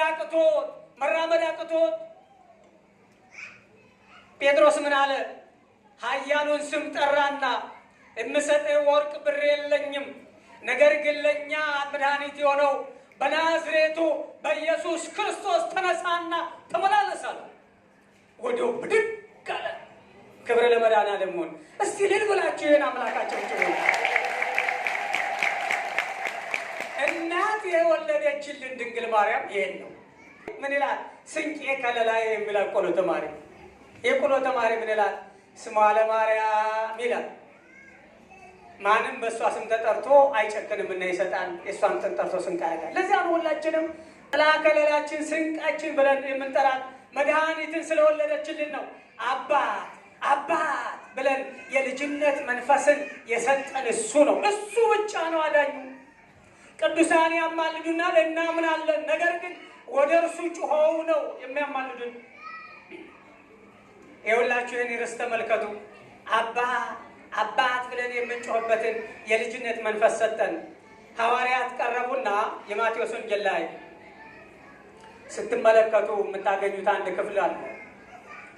አቅቶት መራመድ አቅቶት ጴጥሮስ ምን አለ? ኃያሉን ስም ጠራና የምሰጥህ ወርቅ ብር የለኝም፣ ነገር ግን ለእኛ መድኃኒት የሆነው በናዝሬቱ በኢየሱስ ክርስቶስ ተነሳና ተመላለስ አለ። ወዲያው ብድግ አለ። ክብር ለመድኃኔዓለም ይሁን። እስቲ ልል ብላችሁ ይህን አምላካቸው ጭሩ። እናት የወለደችልን ድንግል ማርያም ይሄን ነው። ምን ይላል? ስንቄ ከለላዬ የሚላል ቆሎ ተማሪ። የቆሎ ተማሪ ምን ይላል? ስሟ ለማርያም ይላል። ማንም በእሷ ስም ተጠርቶ አይጨክንም እና ይሰጣል። የእሷን ስም ጠርቶ ስንቅ ያደርጋል። ለዚያ ነው ሁላችንም ጥላ ከለላችን ስንቃችን ብለን የምንጠራት መድኃኒትን ስለወለደችልን ነው። አባት አባት ብለን የልጅነት መንፈስን የሰጠን እሱ ነው። እሱ ብቻ ነው አዳኙ። ቅዱሳን ያማልዱናል እናምናለን። ነገር ግን ወደ እርሱ ጩኸው ነው የሚያማልዱን። ይኸውላችሁ ይህን ርዕስ ተመልከቱ። አባት ብለን የምንጮህበትን የልጅነት መንፈስ ሰጠን። ሐዋርያት ቀረቡና የማቴዎስ ወንጌል ላይ ስትመለከቱ የምታገኙት አንድ ክፍል አለ።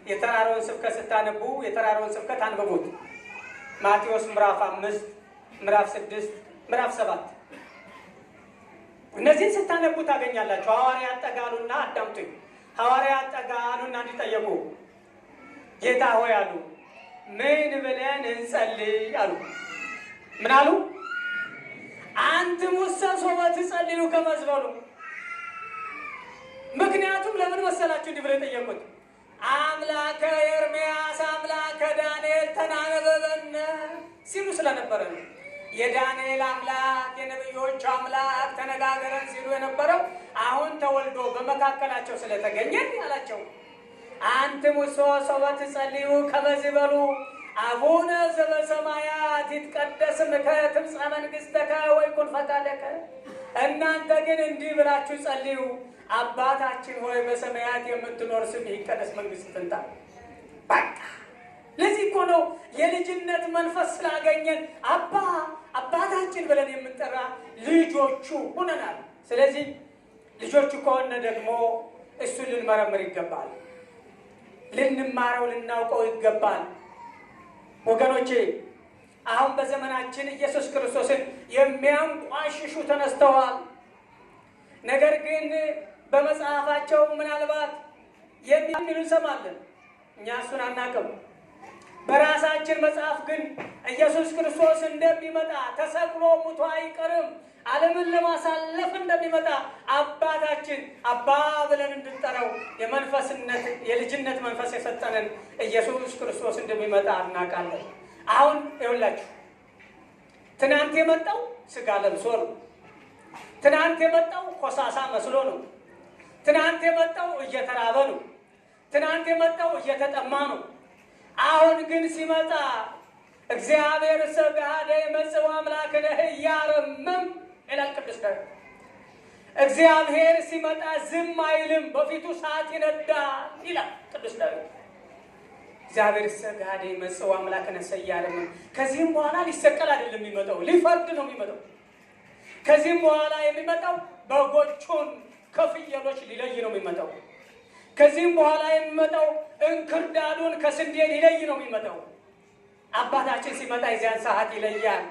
የተራራውን ስብከት ስታነቡ የተራራውን ስብከት አንብቡት። ማቴዎስ ምዕራፍ 5 ምዕራፍ 6 ምዕራፍ 7 እነዚህን ስታነቡ ታገኛላችሁ። ሐዋርያት ጠጋሉና አዳምጡኝ። ሐዋርያት ጠጋሉና እንዲጠየቁ ጌታ ሆይ አሉ፣ ምን ብለን እንጸልይ አሉ። ምን አሉ? አንትሙሰ ሶበ ትጸልዩ ከመ ትበሉ። ምክንያቱም ለምን መሰላችሁ እንዲህ ብለው የጠየቁት? አምላከ ኤርምያስ አምላከ ዳንኤል ተናነበበነ ሲሉ ስለነበረ ነው። የዳንኤል አምላክ የነቢዮች አምላክ ተነጋገረን ሲሉ የነበረው አሁን ተወልዶ በመካከላቸው ስለተገኘ አላቸው። አንትሙሰ ሶበ ትጸልዩ ከመ ትበሉ አቡነ ዘበሰማያት ይትቀደስ ስምከ ትምጻእ መንግሥተከ ወይኩን ፈቃደከ። እናንተ ግን እንዲህ ብላችሁ ጸልዩ፣ አባታችን ሆይ በሰማያት የምትኖር ስምህ ይቀደስ፣ መንግሥትህ ትምጣ። በቃ ለዚህ እኮ ነው የልጅነት መንፈስ ስላገኘን አባታችን ብለን የምንጠራ ልጆቹ ሆነናል። ስለዚህ ልጆቹ ከሆነ ደግሞ እሱን ልንመረምር ይገባል፣ ልንማረው ልናውቀው ይገባል። ወገኖቼ አሁን በዘመናችን ኢየሱስ ክርስቶስን የሚያንቋሽሹ ተነስተዋል። ነገር ግን በመጽሐፋቸው ምናልባት የሚሉ እንሰማለን፣ እኛ እሱን አናውቅም። በራሳችን መጽሐፍ ግን ኢየሱስ ክርስቶስ እንደሚመጣ ተሰቅሎ ሙቶ አይቀርም፣ ዓለምን ለማሳለፍ እንደሚመጣ አባታችን አባ ብለን እንድንጠራው የመንፈስነት የልጅነት መንፈስ የሰጠንን ኢየሱስ ክርስቶስ እንደሚመጣ እናውቃለን። አሁን ይኸውላችሁ ትናንት የመጣው ስጋ ለብሶ ነው። ትናንት የመጣው ኮሳሳ መስሎ ነው። ትናንት የመጣው እየተራበ ነው። ትናንት የመጣው እየተጠማ ነው። አሁን ግን ሲመጣ እግዚአብሔር ሰጋደ የመጽው አምላክነ እያረመም ይላል ቅዱስ ዳዊት። እግዚአብሔር ሲመጣ ዝም አይልም፣ በፊቱ እሳት ይነዳል ይላል ቅዱስ ዳዊት። እግዚአብሔር ሰጋደ የመጽው አምላክነ እያረመም። ከዚህም በኋላ ሊሰቀል አይደለም የሚመጣው፣ ሊፈርድ ነው የሚመጣው። ከዚህም በኋላ የሚመጣው በጎቹን ከፍየሎች ሊለይ ነው የሚመጣው። ከዚህም በኋላ የሚመጣው እንክርዳዱን ከስንዴ ሊለይ ነው የሚመጣው። አባታችን ሲመጣ የዚያን ሰዓት ይለያል።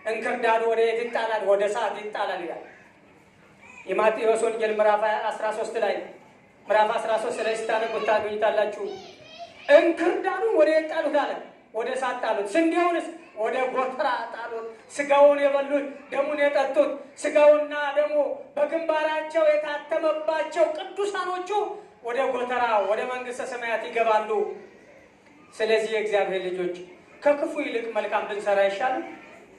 እንክርዳዱ ወደ የት ይጣላል? ወደ ሰዓት ይጣላል ይላል። የማቴዎስ ወንጌል ምዕራፍ 13 ላይ ምዕራፍ 13 ላይ ስታነቡት ታገኙታላችሁ። እንክርዳዱን ወደ የት ጣሉት አለ? ወደ እሳት ጣሉት። ስንዴውንስ ወደ ጎተራ ጣሉት። ስጋውን የበሉት ደሙን የጠጡት ስጋውና ደሙ በግንባራቸው የታተመባቸው ቅዱሳኖቹ ወደ ጎተራ ወደ መንግሥተ ሰማያት ይገባሉ። ስለዚህ የእግዚአብሔር ልጆች ከክፉ ይልቅ መልካም ብንሰራ ይሻላል።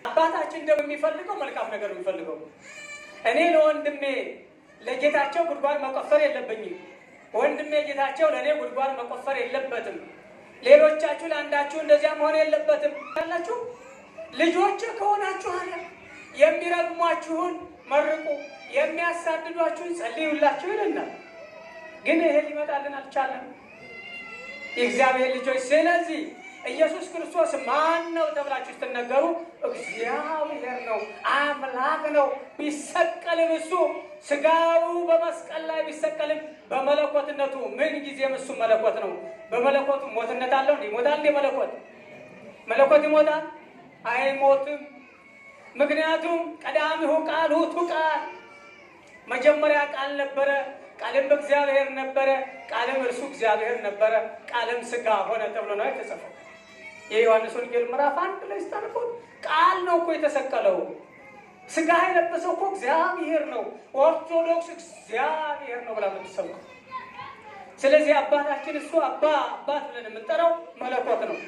አባታችን ደግሞ የሚፈልገው መልካም ነገር የሚፈልገው። እኔ ለወንድሜ ለጌታቸው ጉድጓድ መቆፈር የለብኝም። ወንድሜ ጌታቸው ለእኔ ጉድጓድ መቆፈር የለበትም። ሌሎቻችሁ ለአንዳችሁ እንደዚያ መሆን የለበትም። ያላችሁ ልጆች ከሆናችሁ አለ የሚረግሟችሁን መርቁ፣ የሚያሳድዷችሁን ጸልዩላችሁ ይለናል። ግን ይሄ ሊመጣልን አልቻለም የእግዚአብሔር ልጆች። ስለዚህ ኢየሱስ ክርስቶስ ማን ነው ተብላችሁ ስትነገሩ እግዚአብሔር ነው፣ አምላክ ነው። ቢሰቀልም እሱ ስጋው በመስቀል ላይ ቢሰቀልም በመለኮትነቱ ምን ጊዜም እሱ መለኮት ነው። በመለኮቱ ሞትነት አለው እንዴ? ይሞታል እንዴ? መለኮት ይሞታል? አይሞትም። ምክንያቱም ቀዳሚሁ ቃል ውእቱ ቃል፣ መጀመሪያ ቃል ነበረ፣ ቃልም በእግዚአብሔር ነበረ፣ ቃልም እርሱ እግዚአብሔር ነበረ፣ ቃልም ስጋ ሆነ ተብሎ ነው የተጻፈው። የዮሐንስ ወንጌል ምዕራፍ 1 ላይ ስታነቡት ቃል ነው እኮ የተሰቀለው። ስጋ የለበሰው እኮ እግዚአብሔር ነው። ኦርቶዶክስ እግዚአብሔር ነው ብላ የምትሰብከው። ስለዚህ አባታችን እሱ አባት ብለን የምንጠራው መለኮት ነው።